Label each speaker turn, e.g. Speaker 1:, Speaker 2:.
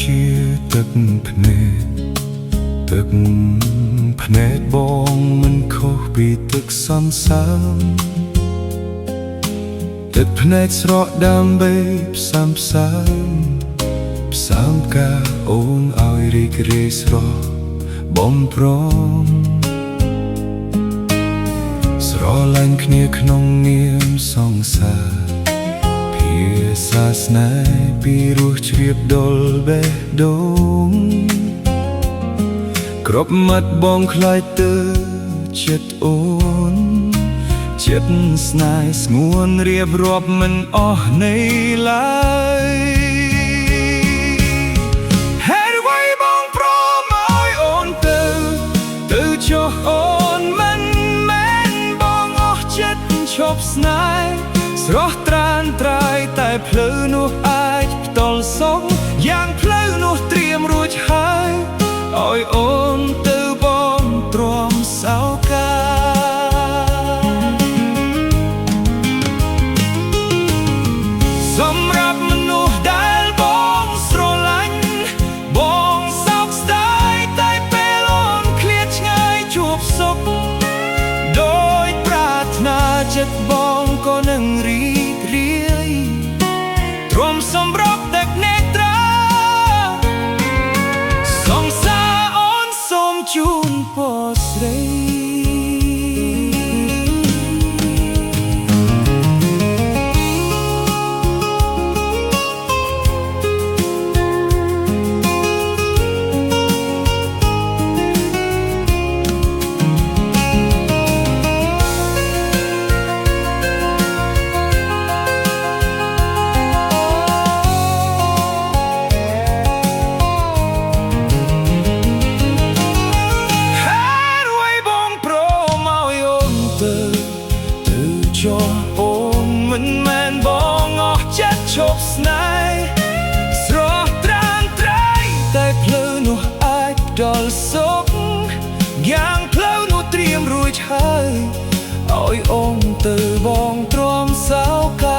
Speaker 1: ជាទឹកភ្នែកទឹកភ្នែកបងមិនខុសពីទឹកសន្សើមទឹកភ្នែកស្រក់ដើម្បីផ្សាំផ្សាមផ្សាំការអូនឲ្យរីករាយស្រស់បំព្រមស្រឡាញ់គ្នាក្នុងនាមសង្សារភាសាស្នេហ៍ពីរសជ្រាបដុលបេះដូងគ្រប់មាត់បងខ្លាយទៅចិត្តអូនចិត្តស្នេហ៍ស្ងួនរៀបរាប់មិនអស់នៃឡើយហេតុអ្វីបងព្រមឲ្យអូនទៅចុះអូនមិនមែនបងអស់ចិត្តឈប់ស្នេហ៍ស្រស់ត្រានត្រាយតែភ្លឺនោះអាចផ្ទល់សុខយ៉ាងភ្លឺនោះត្រៀមរួចហើយឲ្យអូនទៅបងទ្រាំសោកាសម្រាប់មនុស្សដែលបងស្រឡាញ់បងសោកស្ដាយតែពេលអូនឃ្លាតឆ្ងាយជួបសុខដោយប្រាថ្នាចិត្តបងក៏នឹងរីករាយទ្រាំសម្រាប់ទឹកនេត្រាសង្សារអូនសូមជូនពរស្រីចុះអូនមិនមែនបងអស់ចិត្តឈប់ស្នេហ៍ស្រស់ត្រានត្រៃតែភ្លឺនោះអាចដល់សុខយ៉ាងភ្លឺនោះត្រៀមរួចហើយឲ្យអូនទៅបងទ្រាំសោកា